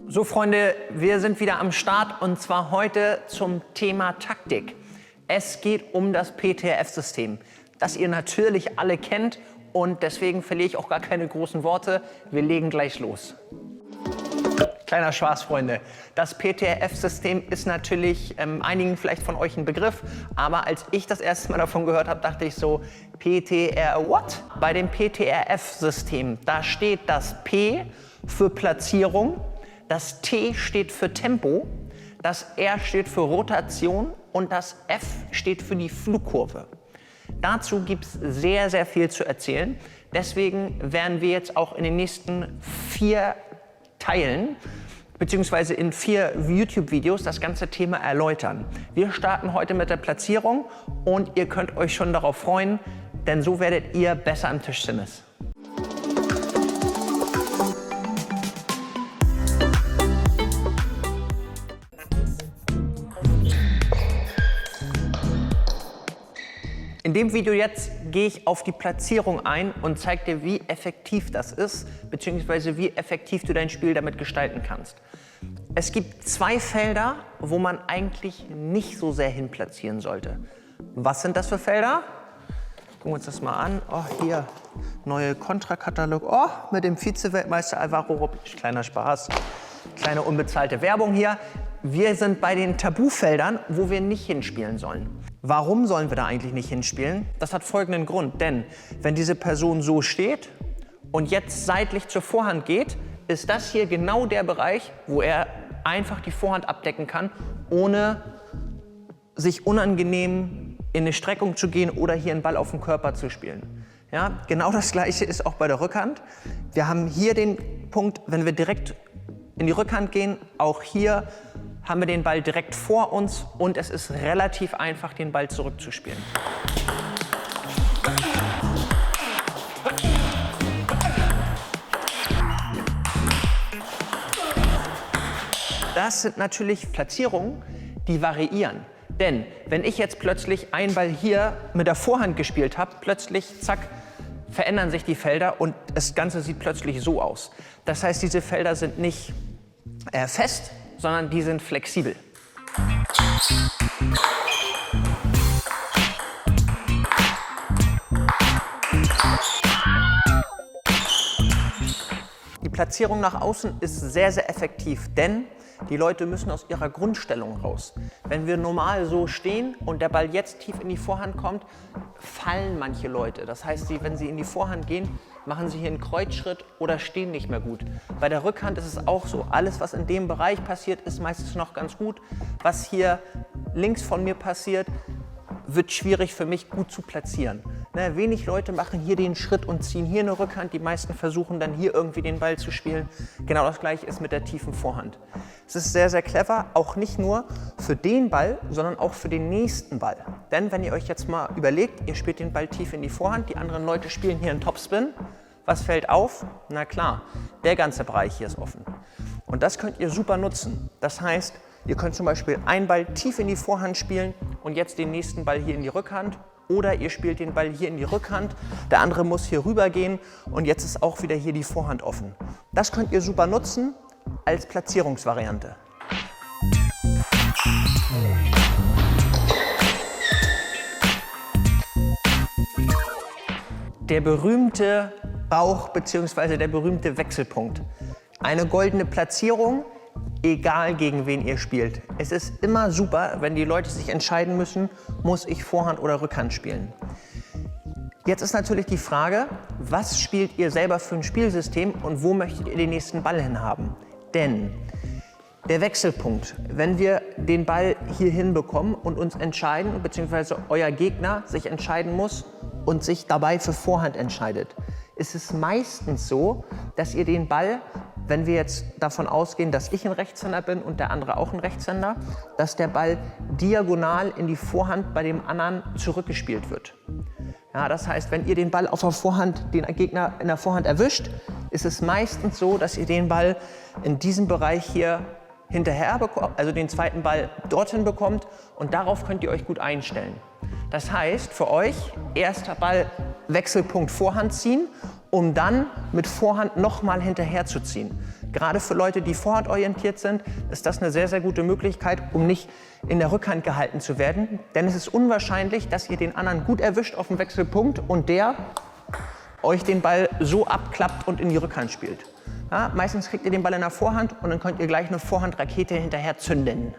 So Freunde, wir sind wieder am Start und zwar heute zum Thema Taktik. Es geht um das PTRF-System, das ihr natürlich alle kennt und deswegen verliere ich auch gar keine großen Worte. Wir legen gleich los. Kleiner Spaß, Freunde. Das PTRF-System ist natürlich einigen vielleicht von euch ein Begriff, aber als ich das erste Mal davon gehört habe, dachte ich so, PTR what? Bei dem PTRF-System, da steht das P für Platzierung, das T steht für Tempo, das R steht für Rotation und das F steht für die Flugkurve. Dazu gibt es sehr, sehr viel zu erzählen. Deswegen werden wir jetzt auch in den nächsten 4 Teilen beziehungsweise in 4 YouTube-Videos das ganze Thema erläutern. Wir starten heute mit der Platzierung und ihr könnt euch schon darauf freuen, denn so werdet ihr besser am Tischtennis. In dem Video jetzt gehe ich auf die Platzierung ein und zeige dir, wie effektiv das ist, beziehungsweise wie effektiv du dein Spiel damit gestalten kannst. Es gibt 2 Felder, wo man eigentlich nicht so sehr hin platzieren sollte. Was sind das für Felder? Gucken wir uns das mal an. Oh, hier, neue Kontrakatalog. Oh, mit dem Vize-Weltmeister Alvaro Rubic. Kleiner Spaß, kleine unbezahlte Werbung hier. Wir sind bei den Tabufeldern, wo wir nicht hinspielen sollen. Warum sollen wir da eigentlich nicht hinspielen? Das hat folgenden Grund, denn wenn diese Person so steht und jetzt seitlich zur Vorhand geht, ist das hier genau der Bereich, wo er einfach die Vorhand abdecken kann, ohne sich unangenehm in eine Streckung zu gehen oder hier einen Ball auf den Körper zu spielen. Ja, genau das Gleiche ist auch bei der Rückhand. Wir haben hier den Punkt, wenn wir direkt in die Rückhand gehen, auch hier haben wir den Ball direkt vor uns und es ist relativ einfach, den Ball zurückzuspielen. Das sind natürlich Platzierungen, die variieren. Denn wenn ich jetzt plötzlich einen Ball hier mit der Vorhand gespielt habe, plötzlich, zack, verändern sich die Felder und das Ganze sieht plötzlich so aus. Das heißt, diese Felder sind nicht fest, sondern die sind flexibel. Die Platzierung nach außen ist sehr, sehr effektiv, denn die Leute müssen aus ihrer Grundstellung raus. Wenn wir normal so stehen und der Ball jetzt tief in die Vorhand kommt, fallen manche Leute. Das heißt, wenn sie in die Vorhand gehen, machen sie hier einen Kreuzschritt oder stehen nicht mehr gut. Bei der Rückhand ist es auch so. Alles, was in dem Bereich passiert, ist meistens noch ganz gut. Was hier links von mir passiert, wird schwierig für mich gut zu platzieren. Wenig Leute machen hier den Schritt und ziehen hier eine Rückhand. Die meisten versuchen dann hier irgendwie den Ball zu spielen. Genau das Gleiche ist mit der tiefen Vorhand. Es ist sehr, sehr clever, auch nicht nur für den Ball, sondern auch für den nächsten Ball. Denn wenn ihr euch jetzt mal überlegt, ihr spielt den Ball tief in die Vorhand, die anderen Leute spielen hier einen Topspin. Was fällt auf? Na klar, der ganze Bereich hier ist offen. Und das könnt ihr super nutzen. Das heißt, ihr könnt zum Beispiel einen Ball tief in die Vorhand spielen und jetzt den nächsten Ball hier in die Rückhand. Oder ihr spielt den Ball hier in die Rückhand, der andere muss hier rüber gehen und jetzt ist auch wieder hier die Vorhand offen. Das könnt ihr super nutzen als Platzierungsvariante. Der berühmte Bauch bzw. der berühmte Wechselpunkt. Eine goldene Platzierung, egal gegen wen ihr spielt. Es ist immer super, wenn die Leute sich entscheiden müssen, muss ich Vorhand oder Rückhand spielen. Jetzt ist natürlich die Frage, was spielt ihr selber für ein Spielsystem und wo möchtet ihr den nächsten Ball hin haben? Denn der Wechselpunkt, wenn wir den Ball hier hinbekommen und uns entscheiden, beziehungsweise euer Gegner sich entscheiden muss und sich dabei für Vorhand entscheidet, ist es meistens so, dass ihr den Ball, wenn wir jetzt davon ausgehen, dass ich ein Rechtshänder bin und der andere auch ein Rechtshänder, dass der Ball diagonal in die Vorhand bei dem anderen zurückgespielt wird. Ja, das heißt, wenn ihr den Ball auf der Vorhand, den Gegner in der Vorhand erwischt, ist es meistens so, dass ihr den Ball in diesem Bereich hier hinterher bekommt, also den zweiten Ball dorthin bekommt und darauf könnt ihr euch gut einstellen. Das heißt für euch, erster Ball Wechselpunkt Vorhand ziehen, um dann mit Vorhand nochmal hinterher zu ziehen. Gerade für Leute, die vorhandorientiert sind, ist das eine sehr, sehr gute Möglichkeit, um nicht in der Rückhand gehalten zu werden. Denn es ist unwahrscheinlich, dass ihr den anderen gut erwischt auf dem Wechselpunkt und der euch den Ball so abklappt und in die Rückhand spielt. Ja, meistens kriegt ihr den Ball in der Vorhand und dann könnt ihr gleich eine Vorhandrakete hinterher zünden.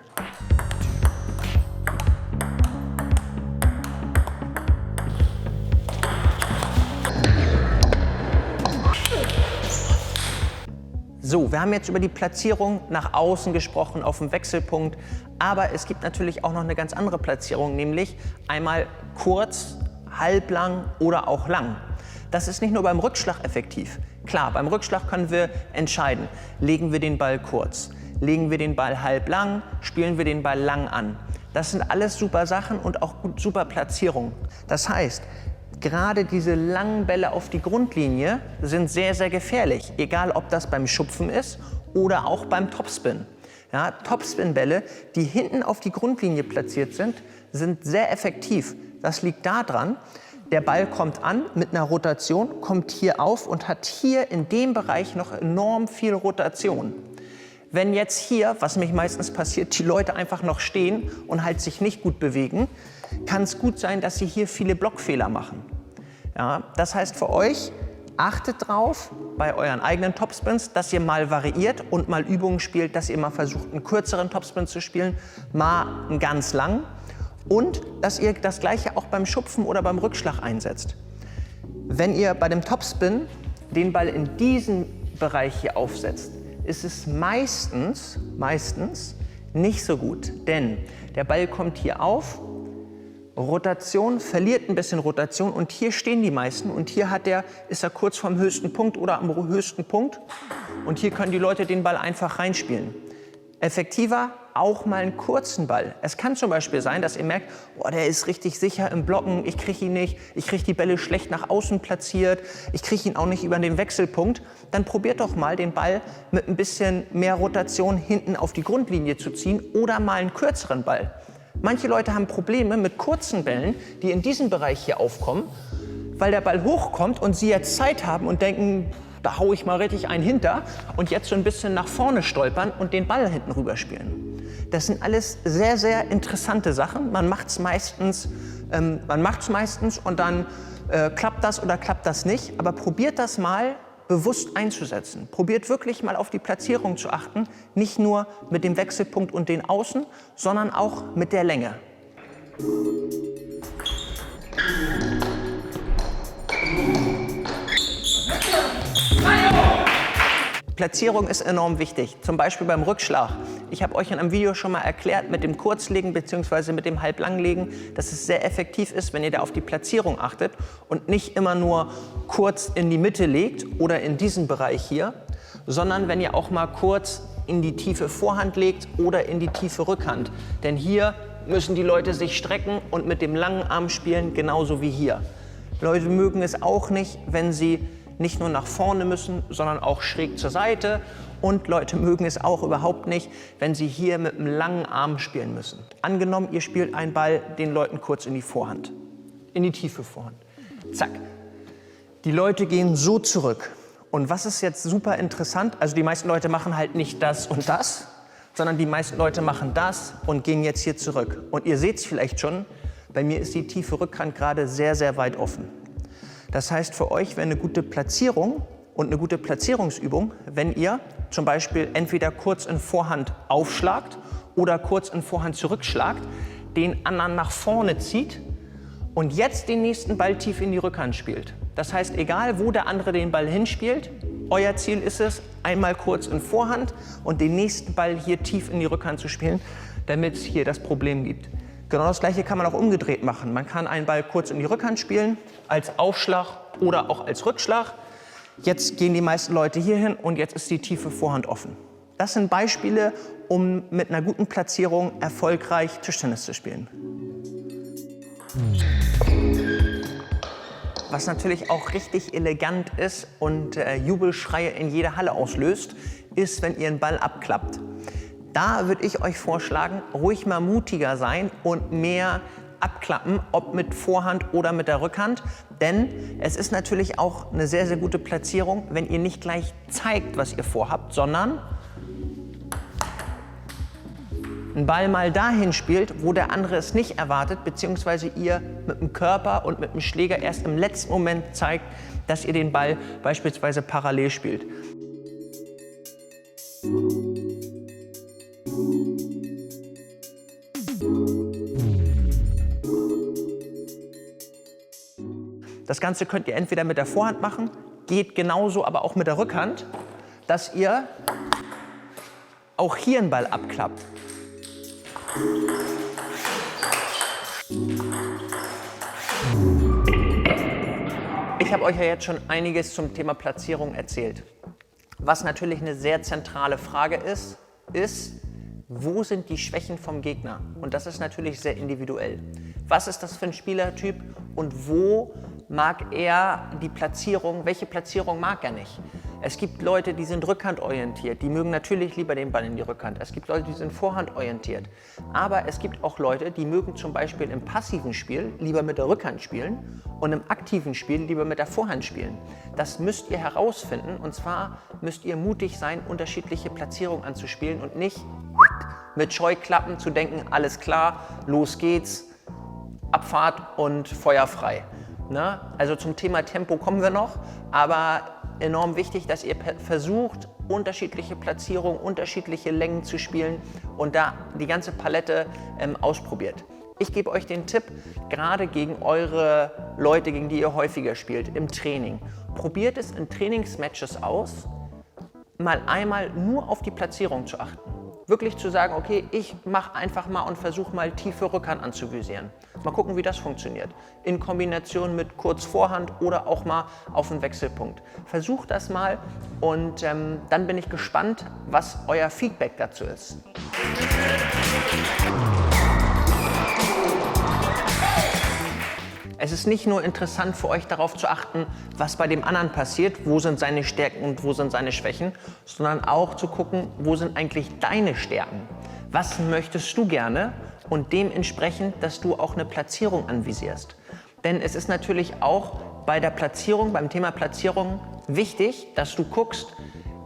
So, wir haben jetzt über die Platzierung nach außen gesprochen, auf dem Wechselpunkt. Aber es gibt natürlich auch noch eine ganz andere Platzierung, nämlich einmal kurz, halblang oder auch lang. Das ist nicht nur beim Rückschlag effektiv. Klar, beim Rückschlag können wir entscheiden, legen wir den Ball kurz, legen wir den Ball halblang, spielen wir den Ball lang an. Das sind alles super Sachen und auch super Platzierungen. Das heißt, gerade diese langen Bälle auf die Grundlinie sind sehr, sehr gefährlich. Egal, ob das beim Schupfen ist oder auch beim Topspin. Ja, Topspin-Bälle, die hinten auf die Grundlinie platziert sind, sind sehr effektiv. Das liegt daran, der Ball kommt an mit einer Rotation, kommt hier auf und hat hier in dem Bereich noch enorm viel Rotation. Wenn jetzt hier, was nämlich meistens passiert, die Leute einfach noch stehen und halt sich nicht gut bewegen, kann es gut sein, dass sie hier viele Blockfehler machen. Ja, das heißt für euch, achtet drauf bei euren eigenen Topspins, dass ihr mal variiert und mal Übungen spielt, dass ihr mal versucht, einen kürzeren Topspin zu spielen, mal einen ganz langen. Und dass ihr das Gleiche auch beim Schupfen oder beim Rückschlag einsetzt. Wenn ihr bei dem Topspin den Ball in diesen Bereich hier aufsetzt, ist es meistens nicht so gut. Denn der Ball kommt hier auf, Rotation, verliert ein bisschen Rotation und hier stehen die meisten und hier ist er kurz vom höchsten Punkt oder am höchsten Punkt und hier können die Leute den Ball einfach reinspielen. Effektiver auch mal einen kurzen Ball. Es kann zum Beispiel sein, dass ihr merkt, oh, der ist richtig sicher im Blocken, ich kriege ihn nicht, ich kriege die Bälle schlecht nach außen platziert, ich kriege ihn auch nicht über den Wechselpunkt. Dann probiert doch mal den Ball mit ein bisschen mehr Rotation hinten auf die Grundlinie zu ziehen oder mal einen kürzeren Ball. Manche Leute haben Probleme mit kurzen Bällen, die in diesem Bereich hier aufkommen, weil der Ball hochkommt und sie jetzt Zeit haben und denken, da haue ich mal richtig einen hinter und jetzt so ein bisschen nach vorne stolpern und den Ball hinten rüber spielen. Das sind alles sehr, sehr interessante Sachen. Man macht es meistens und dann klappt das oder klappt das nicht. Aber probiert das mal bewusst einzusetzen. Probiert wirklich mal auf die Platzierung zu achten. Nicht nur mit dem Wechselpunkt und den Außen, sondern auch mit der Länge. Platzierung ist enorm wichtig, zum Beispiel beim Rückschlag. Ich habe euch in einem Video schon mal erklärt mit dem Kurzlegen bzw. mit dem Halblanglegen, dass es sehr effektiv ist, wenn ihr da auf die Platzierung achtet und nicht immer nur kurz in die Mitte legt oder in diesen Bereich hier, sondern wenn ihr auch mal kurz in die tiefe Vorhand legt oder in die tiefe Rückhand. Denn hier müssen die Leute sich strecken und mit dem langen Arm spielen, genauso wie hier. Leute mögen es auch nicht, wenn sie nicht nur nach vorne müssen, sondern auch schräg zur Seite. Und Leute mögen es auch überhaupt nicht, wenn sie hier mit einem langen Arm spielen müssen. Angenommen, ihr spielt einen Ball den Leuten kurz in die Vorhand, in die tiefe Vorhand. Zack. Die Leute gehen so zurück. Und was ist jetzt super interessant? Also die meisten Leute machen halt nicht das und das, sondern die meisten Leute machen das und gehen jetzt hier zurück. Und ihr seht es vielleicht schon, bei mir ist die tiefe Rückhand gerade sehr, sehr weit offen. Das heißt, für euch wäre eine gute Platzierung und eine gute Platzierungsübung, wenn ihr zum Beispiel entweder kurz in Vorhand aufschlagt oder kurz in Vorhand zurückschlagt, den anderen nach vorne zieht und jetzt den nächsten Ball tief in die Rückhand spielt. Das heißt, egal wo der andere den Ball hinspielt, euer Ziel ist es, einmal kurz in Vorhand und den nächsten Ball hier tief in die Rückhand zu spielen, damit es hier das Problem gibt. Genau das Gleiche kann man auch umgedreht machen. Man kann einen Ball kurz in die Rückhand spielen, als Aufschlag oder auch als Rückschlag. Jetzt gehen die meisten Leute hier hin und jetzt ist die tiefe Vorhand offen. Das sind Beispiele, um mit einer guten Platzierung erfolgreich Tischtennis zu spielen. Was natürlich auch richtig elegant ist und Jubelschreie in jeder Halle auslöst, ist, wenn ihr einen Ball abklappt. Da würde ich euch vorschlagen, ruhig mal mutiger sein und mehr abklappen, ob mit Vorhand oder mit der Rückhand. Denn es ist natürlich auch eine sehr, sehr gute Platzierung, wenn ihr nicht gleich zeigt, was ihr vorhabt, sondern einen Ball mal dahin spielt, wo der andere es nicht erwartet, beziehungsweise ihr mit dem Körper und mit dem Schläger erst im letzten Moment zeigt, dass ihr den Ball beispielsweise parallel spielt. Das Ganze könnt ihr entweder mit der Vorhand machen, geht genauso aber auch mit der Rückhand, dass ihr auch hier einen Ball abklappt. Ich habe euch ja jetzt schon einiges zum Thema Platzierung erzählt. Was natürlich eine sehr zentrale Frage ist, wo sind die Schwächen vom Gegner? Und das ist natürlich sehr individuell. Was ist das für ein Spielertyp und wo mag er die Platzierung, welche Platzierung mag er nicht? Es gibt Leute, die sind rückhandorientiert, die mögen natürlich lieber den Ball in die Rückhand. Es gibt Leute, die sind vorhandorientiert. Aber es gibt auch Leute, die mögen zum Beispiel im passiven Spiel lieber mit der Rückhand spielen und im aktiven Spiel lieber mit der Vorhand spielen. Das müsst ihr herausfinden und zwar müsst ihr mutig sein, unterschiedliche Platzierungen anzuspielen und nicht mit Scheuklappen zu denken, alles klar, los geht's, Abfahrt und Feuer frei. Ne? Also zum Thema Tempo kommen wir noch, aber enorm wichtig, dass ihr versucht, unterschiedliche Platzierungen, unterschiedliche Längen zu spielen und da die ganze Palette ausprobiert. Ich gebe euch den Tipp, gerade gegen eure Leute, gegen die ihr häufiger spielt, im Training. Probiert es in Trainingsmatches aus, mal einmal nur auf die Platzierung zu achten. Wirklich zu sagen, okay, ich mache einfach mal und versuche mal tiefe Rückhand anzuvisieren. Mal gucken, wie das funktioniert. In Kombination mit kurz Vorhand oder auch mal auf den Wechselpunkt. Versucht das mal und dann bin ich gespannt, was euer Feedback dazu ist. Es ist nicht nur interessant für euch darauf zu achten, was bei dem anderen passiert, wo sind seine Stärken und wo sind seine Schwächen, sondern auch zu gucken, wo sind eigentlich deine Stärken. Was möchtest du gerne und dementsprechend, dass du auch eine Platzierung anvisierst. Denn es ist natürlich auch bei der Platzierung, beim Thema Platzierung wichtig, dass du guckst,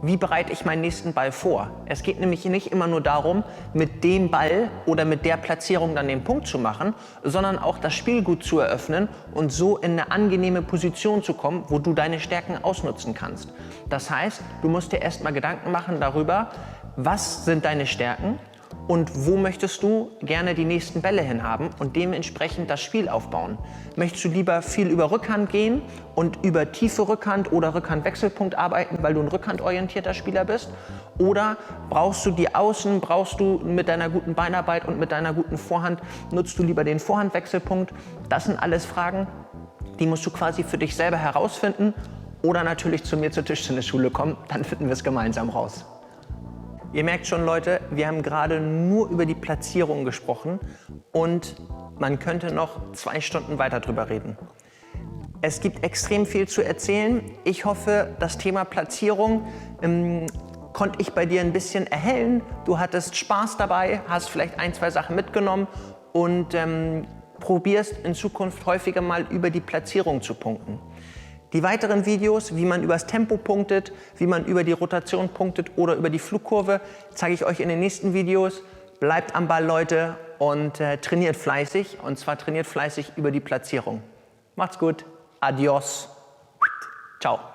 wie bereite ich meinen nächsten Ball vor? Es geht nämlich nicht immer nur darum, mit dem Ball oder mit der Platzierung dann den Punkt zu machen, sondern auch das Spiel gut zu eröffnen und so in eine angenehme Position zu kommen, wo du deine Stärken ausnutzen kannst. Das heißt, du musst dir erstmal Gedanken machen darüber, was sind deine Stärken und wo möchtest du gerne die nächsten Bälle hinhaben und dementsprechend das Spiel aufbauen. Möchtest du lieber viel über Rückhand gehen und über tiefe Rückhand oder Rückhandwechselpunkt arbeiten, weil du ein rückhandorientierter Spieler bist? Oder brauchst du die Außen, brauchst du mit deiner guten Beinarbeit und mit deiner guten Vorhand, nutzt du lieber den Vorhandwechselpunkt? Das sind alles Fragen, die musst du quasi für dich selber herausfinden oder natürlich zu mir zur Tischtennisschule kommen, dann finden wir es gemeinsam raus. Ihr merkt schon, Leute, wir haben gerade nur über die Platzierung gesprochen und man könnte noch 2 Stunden weiter drüber reden. Es gibt extrem viel zu erzählen. Ich hoffe, das Thema Platzierung konnte ich bei dir ein bisschen erhellen. Du hattest Spaß dabei, hast vielleicht 1, 2 Sachen mitgenommen und probierst in Zukunft häufiger mal über die Platzierung zu punkten. Die weiteren Videos, wie man übers Tempo punktet, wie man über die Rotation punktet oder über die Flugkurve, zeige ich euch in den nächsten Videos. Bleibt am Ball, Leute, und trainiert fleißig. Und zwar trainiert fleißig über die Platzierung. Macht's gut. Adios. Ciao.